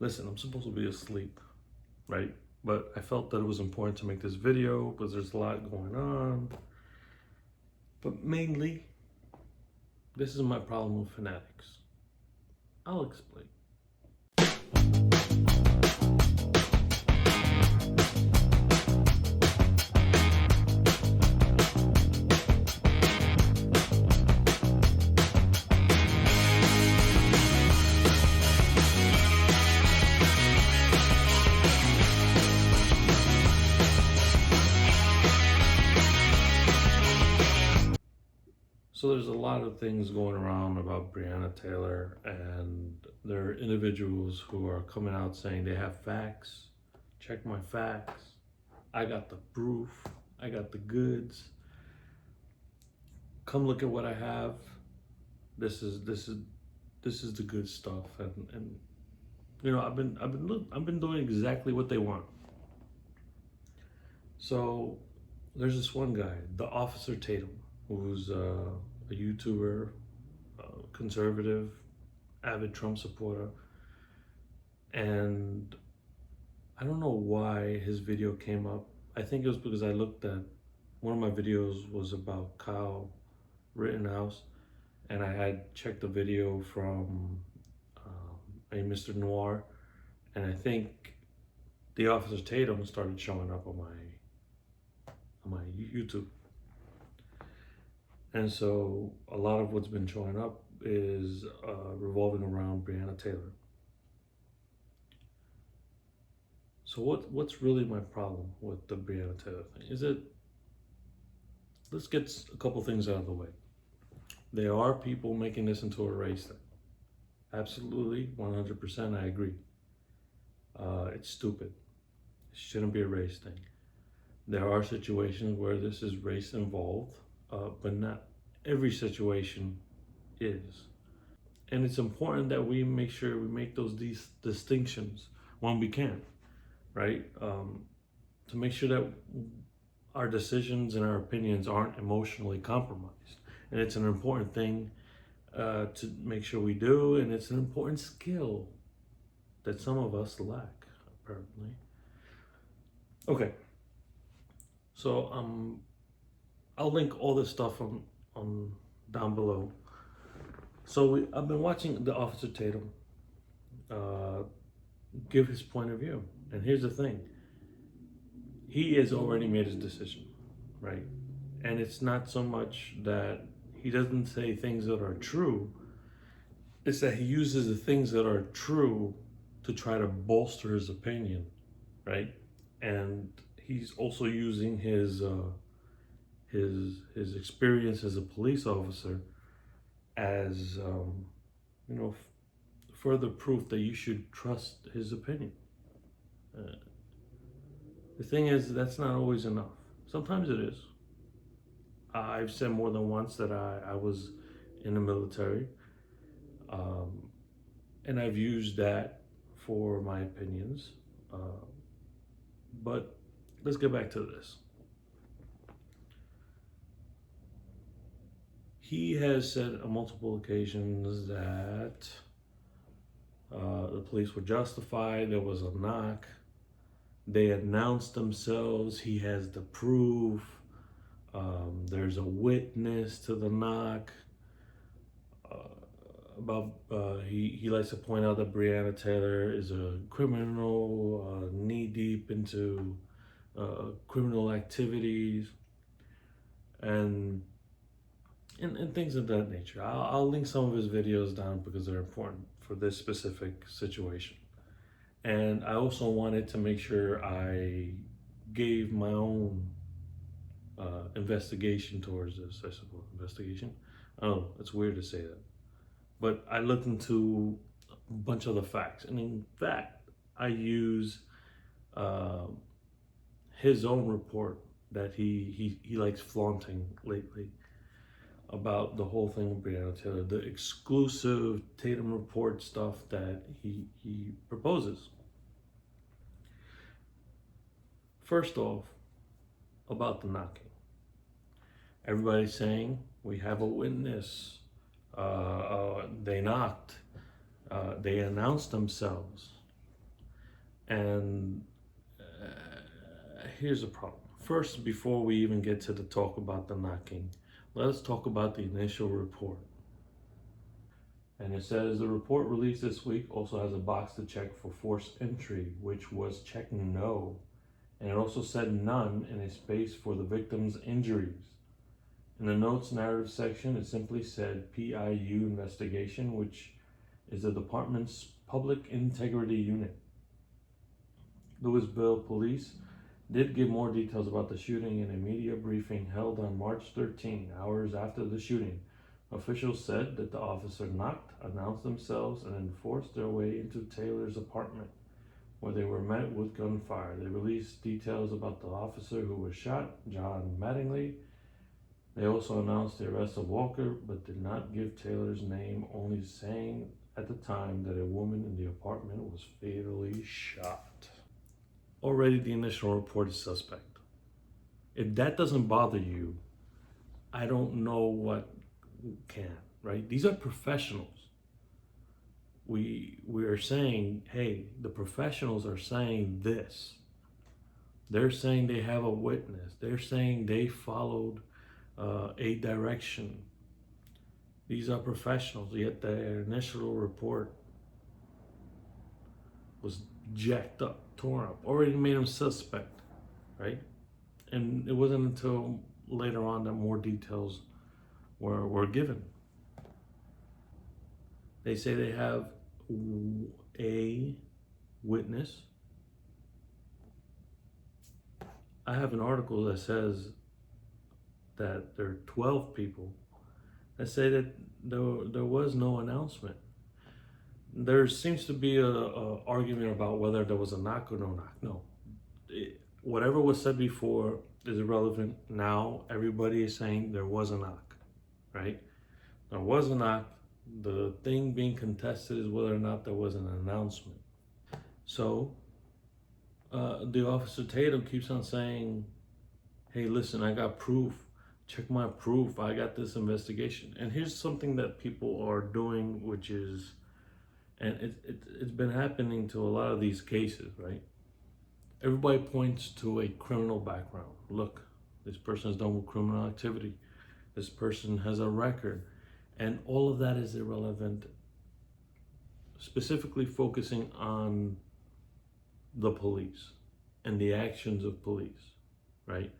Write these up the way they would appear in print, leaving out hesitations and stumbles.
Listen, I'm supposed to be asleep, right? But I felt that it was important to make this video because there's a lot going on. But mainly, this is my problem with fanatics. I'll explain. So there's a lot of things going around about Breonna Taylor, and there are individuals who are coming out saying they have facts. Check my facts. I got the proof. I got the goods. Come look at what I have. This is the good stuff, and you know I've been doing exactly what they want. So there's this one guy, the Officer Tatum, who's a YouTuber, conservative, avid Trump supporter, and I don't know why his video came up. I think it was because I looked at one of my videos was about Kyle Rittenhouse, and I had checked the video from a Mr. Noir, and I think the Officer Tatum started showing up on my YouTube. And so a lot of what's been showing up is revolving around Breonna Taylor. So what's really my problem with the Breonna Taylor thing? Is it, let's get a couple things out of the way. There are people making this into a race thing. Absolutely, 100% I agree. It's stupid. It shouldn't be a race thing. There are situations where this is race involved, but not every situation is. And it's important that we make sure we make those distinctions when we can, right? To make sure that our decisions and our opinions aren't emotionally compromised. And it's an important thing to make sure we do, and it's an important skill that some of us lack, apparently. Okay, so I'll link all this stuff on down below. So I've been watching the Officer Tatum give his point of view, and here's the thing: he has already made his decision, right? And it's not so much that he doesn't say things that are true; it's that he uses the things that are true to try to bolster his opinion, right? And he's also using his experience as a police officer as further proof that you should trust his opinion. The thing is, that's not always enough. Sometimes it is. I've said more than once that I was in the military, and I've used that for my opinions. But let's get back to this. He has said on multiple occasions that the police were justified, there was a knock, they announced themselves, he has the proof, there's a witness to the knock. He likes to point out that Breonna Taylor is a criminal, knee deep into criminal activities, and things of that nature. I'll link some of his videos down because they're important for this specific situation. And I also wanted to make sure I gave my own investigation towards this, I suppose. Investigation? I don't know, it's weird to say that. But I looked into a bunch of the facts. And in fact, I use his own report that he likes flaunting lately about the whole thing with Breonna Taylor, the exclusive Tatum Report stuff that he proposes. First off, about the knocking. Everybody's saying, we have a witness, they knocked, they announced themselves. And here's the problem. First, before we even get to the talk about the knocking, let us talk about the initial report. And it says the report released this week also has a box to check for forced entry, which was checked no. And it also said none in a space for the victim's injuries. In the notes narrative section, it simply said PIU investigation, which is the department's public integrity unit. Louisville police did give more details about the shooting in a media briefing held on March 13, hours after the shooting. Officials said that the officer knocked, announced themselves, and then forced their way into Taylor's apartment, where they were met with gunfire. They released details about the officer who was shot, John Mattingly. They also announced the arrest of Walker, but did not give Taylor's name, only saying at the time that a woman in the apartment was fatally shot. Already the initial report is suspect. If that doesn't bother you, I don't know what can, right? These are professionals. We are saying, hey, the professionals are saying this. They're saying they have a witness. They're saying they followed a direction. These are professionals, yet their initial report was jacked up, torn up, already made them suspect, right? And it wasn't until later on that more details were given. They say they have a witness. I have an article that says that there are 12 people that say that there was no announcement. There seems to be a argument about whether there was a knock or no knock. No, whatever was said before is irrelevant. Now everybody is saying there was a knock, right? There was a knock. The thing being contested is whether or not there was an announcement. So the Officer Tatum keeps on saying, hey, listen, I got proof. Check my proof. I got this investigation. And here's something that people are doing, which is, and it's been happening to a lot of these cases, right? Everybody points to a criminal background. Look, this person is done with criminal activity. This person has a record. And all of that is irrelevant, specifically focusing on the police and the actions of police, right?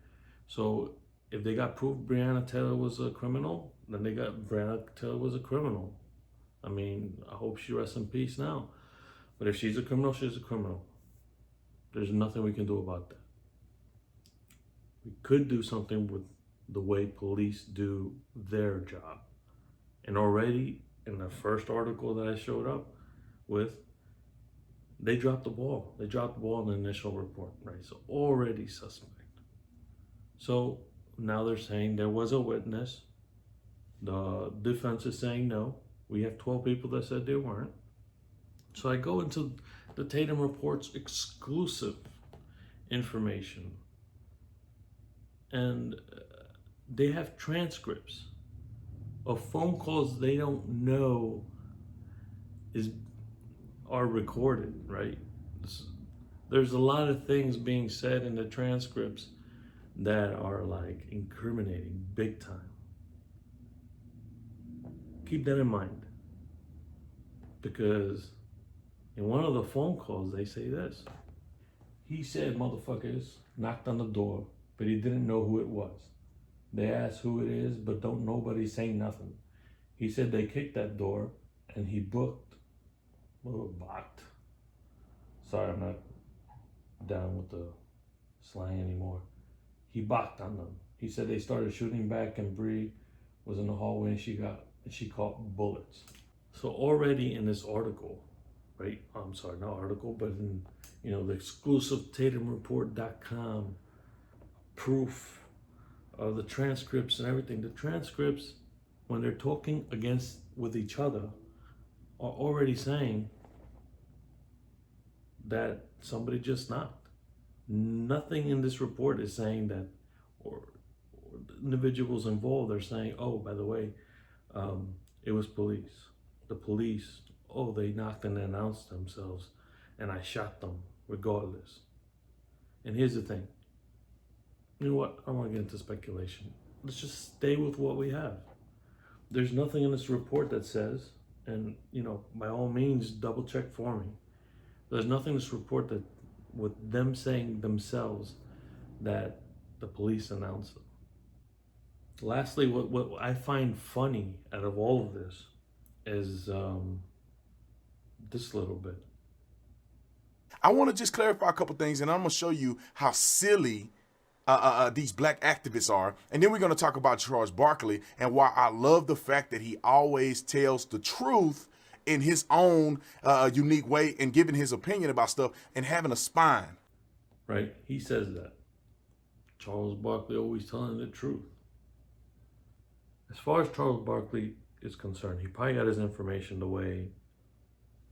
So if they got proof Breonna Taylor was a criminal, then they got Breonna Taylor was a criminal. I mean, I hope she rests in peace now. But if she's a criminal, she's a criminal. There's nothing we can do about that. We could do something with the way police do their job. And already in the first article that I showed up with, they dropped the ball. They dropped the ball in the initial report, right? So already suspect. So now they're saying there was a witness. The defense is saying no. We have 12 people that said they weren't. So I go into the Tatum Report's exclusive information, and they have transcripts of phone calls they don't know are recorded, right? There's a lot of things being said in the transcripts that are like incriminating big time. Keep that in mind, because in one of the phone calls they say this. He said motherfuckers knocked on the door, but he didn't know who it was. They asked who it is, but don't nobody say nothing. He said they kicked that door and he booked. Sorry, I'm not down with the slang anymore. He balked on them. He said they started shooting back and Bree was in the hallway and she caught bullets. So already in this article, right? I'm sorry, not article, but in the exclusive TatumReport.com proof of the transcripts and everything. The transcripts, when they're talking with each other, are already saying that somebody just knocked. Nothing in this report is saying that, or the individuals involved are saying, oh, by the way, it was police. The police, oh, they knocked and announced themselves and I shot them, regardless. And here's the thing. You know what? I don't want to get into speculation. Let's just stay with what we have. There's nothing in this report that says, and by all means, double check for me. There's nothing in this report that, with them saying themselves, that the police announced them. Lastly, what I find funny out of all of this is this little bit. I want to just clarify a couple things, and I'm going to show you how silly these black activists are. And then we're going to talk about Charles Barkley and why I love the fact that he always tells the truth in his own unique way and giving his opinion about stuff and having a spine. Right? He says that. Charles Barkley always telling the truth. As far as Charles Barkley is concerned, he probably got his information the way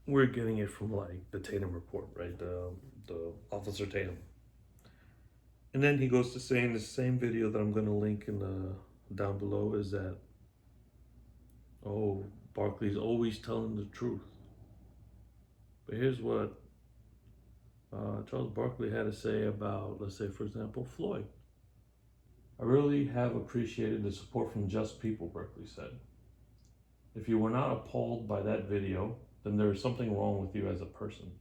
we're getting it from like the Tatum Report, right? The Officer Tatum. And then he goes to say in the same video that I'm going to link in the down below is that, oh, Barkley's always telling the truth. But here's what Charles Barkley had to say about, let's say, for example, Floyd. I really have appreciated the support from just people, Barkley said. If you were not appalled by that video, then there is something wrong with you as a person.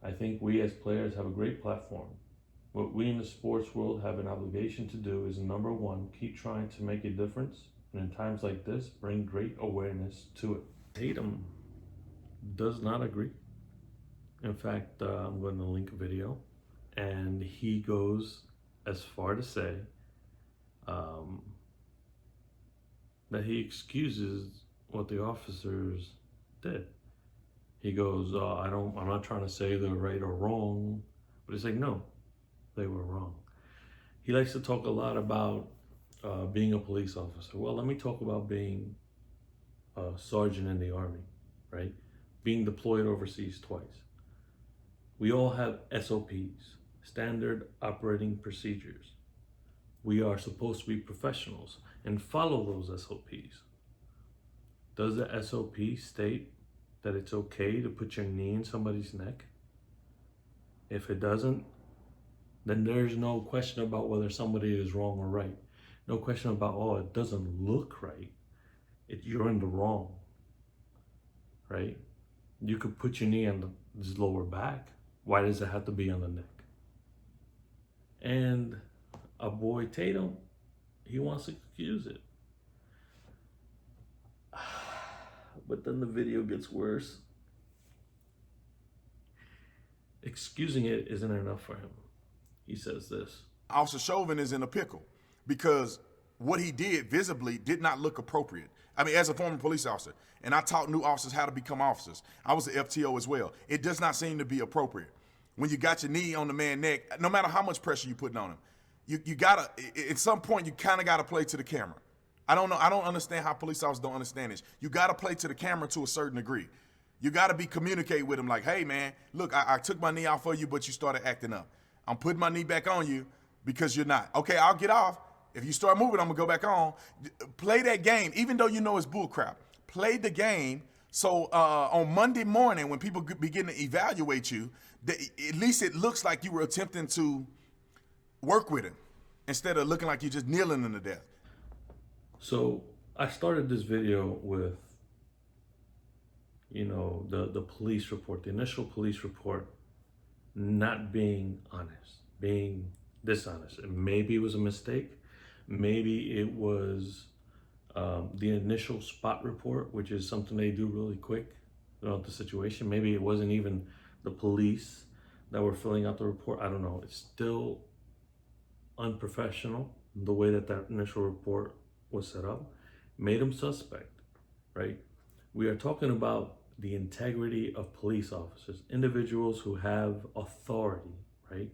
I think we as players have a great platform. What we in the sports world have an obligation to do is, number one, keep trying to make a difference, and in times like this, bring great awareness to it. Tatum does not agree. In fact, I'm going to link a video, and he goes as far to say that he excuses what the officers did. He goes, I'm not trying to say they're right or wrong, but he's like, no, they were wrong. He likes to talk a lot about being a police officer. Well, let me talk about being a sergeant in the Army, right? Being deployed overseas twice. We all have SOPs, standard operating procedures. We are supposed to be professionals and follow those SOPs. Does the SOP state that it's okay to put your knee in somebody's neck? If it doesn't, then there's no question about whether somebody is wrong or right. No question about, oh, it doesn't look right. You're in the wrong, right? You could put your knee on this lower back. Why does it have to be on the neck? And our boy Tatum, he wants to excuse it. But then the video gets worse. Excusing it isn't enough for him. He says this. Officer Chauvin is in a pickle because what he did visibly did not look appropriate. I mean, as a former police officer, and I taught new officers how to become officers. I was an FTO as well. It does not seem to be appropriate. When you got your knee on the man's neck, no matter how much pressure you're putting on him, you gotta, at some point, you kind of gotta play to the camera. I don't know. I don't understand how police officers don't understand this. You gotta play to the camera to a certain degree. You gotta communicate with him like, hey man, look, I took my knee off for you, but you started acting up. I'm putting my knee back on you because you're not. Okay, I'll get off. If you start moving, I'm gonna go back on. Play that game, even though you know it's bullcrap. Play the game so on Monday morning when people begin to evaluate you, at least it looks like you were attempting to work with him instead of looking like you're just kneeling him to death. So I started this video with, the police report, the initial police report, not being honest, being dishonest. And maybe it was a mistake. Maybe it was the initial spot report, which is something they do really quick throughout the situation. Maybe it wasn't even the police that were filling out the report. I don't know. It's still unprofessional, the way that initial report was set up. Made him suspect, right? We are talking about the integrity of police officers, individuals who have authority, right?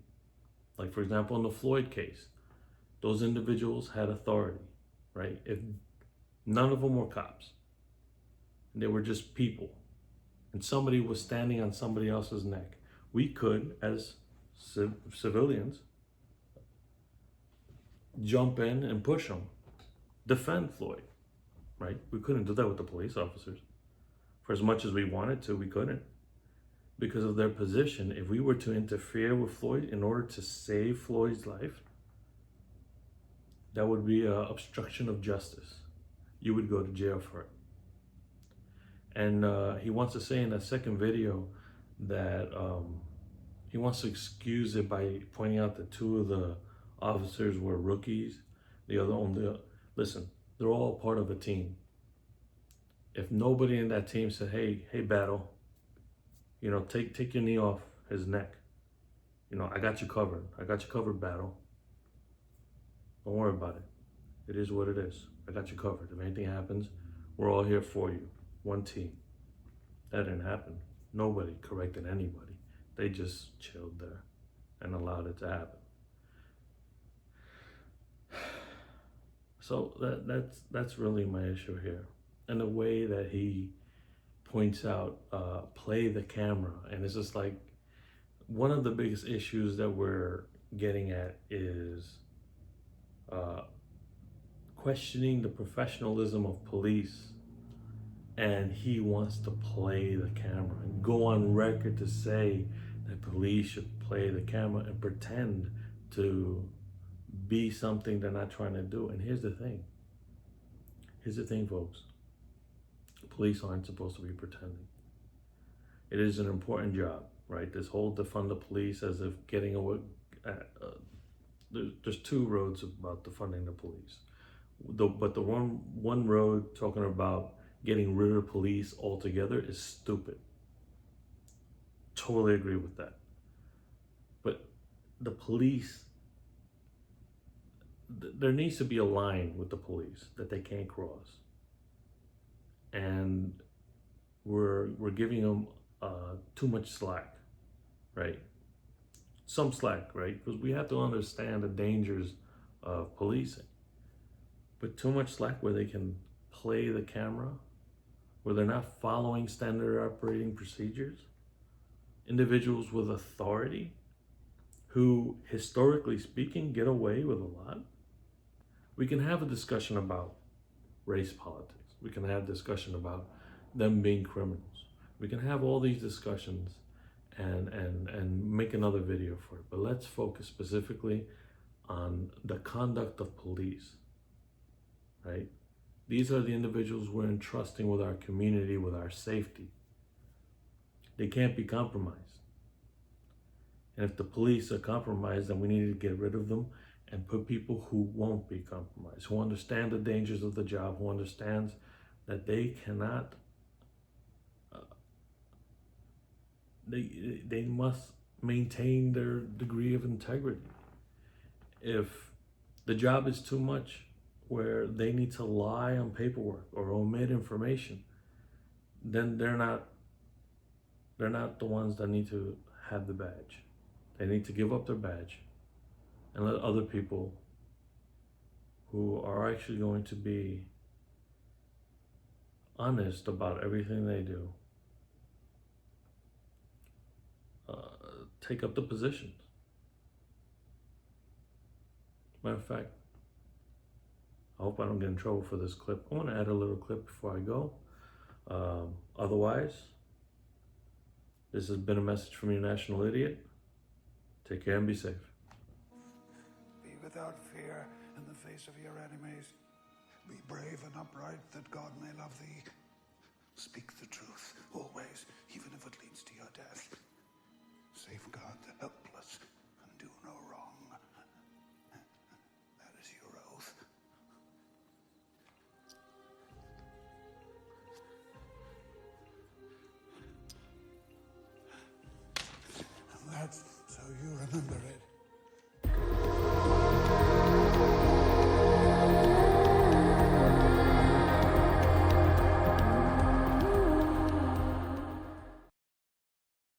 Like, for example, in the Floyd case, those individuals had authority, right? If none of them were cops, they were just people, and somebody was standing on somebody else's neck, we could, as civilians, jump in and push them, defend Floyd, right? We couldn't do that with the police officers. For as much as we wanted to, we couldn't. because of their position, if we were to interfere with Floyd in order to save Floyd's life, that would be an obstruction of justice. You would go to jail for it. And he wants to say in that second video that he wants to excuse it by pointing out that two of the officers were rookies. The other only, listen, they're all part of a team. If nobody in that team said, hey, Battle, you know, take your knee off his neck. You know, I got you covered. I got you covered, Battle. Don't worry about it. It is what it is. I got you covered. If anything happens, we're all here for you. One team. That didn't happen. Nobody corrected anybody. They just chilled there and allowed it to happen. So that's really my issue here. And the way that he points out, play the camera. And it's just like, one of the biggest issues that we're getting at is questioning the professionalism of police. And he wants to play the camera and go on record to say that police should play the camera and pretend to be something they're not trying to do. And here's the thing. Here's the thing, folks. Police aren't supposed to be pretending. It is an important job, right? This whole defund the police as if getting away. There's two roads about defunding the police. But the one road talking about getting rid of police altogether is stupid. Totally agree with that. But the police, there needs to be a line with the police that they can't cross. And we're giving them too much slack, right? Some slack, right? Because we have to understand the dangers of policing. But too much slack where they can play the camera, where they're not following standard operating procedures. Individuals with authority who, historically speaking, get away with a lot. We can have a discussion about race politics. We can have a discussion about them being criminals. We can have all these discussions and make another video for it. But let's focus specifically on the conduct of police, right? These are the individuals we're entrusting with our community, with our safety. They can't be compromised. And if the police are compromised, then we need to get rid of them and put people who won't be compromised, who understand the dangers of the job, who understands that they cannot, they must maintain their degree of integrity. If the job is too much, where they need to lie on paperwork or omit information, then they're not the ones that need to have the badge. They need to give up their badge and let other people who are actually going to be honest about everything they do take up the positions. Matter of fact, I hope I don't get in trouble for this clip. I want to add a little clip before I go. Otherwise, this has been a message from your national idiot. Take care and be safe. Be without fear in the face of your enemies. Be brave and upright that God may love thee. Speak the truth always, even if it leads to your death. Safeguard the helpless and do no wrong. That is your oath. And that's so you remember it.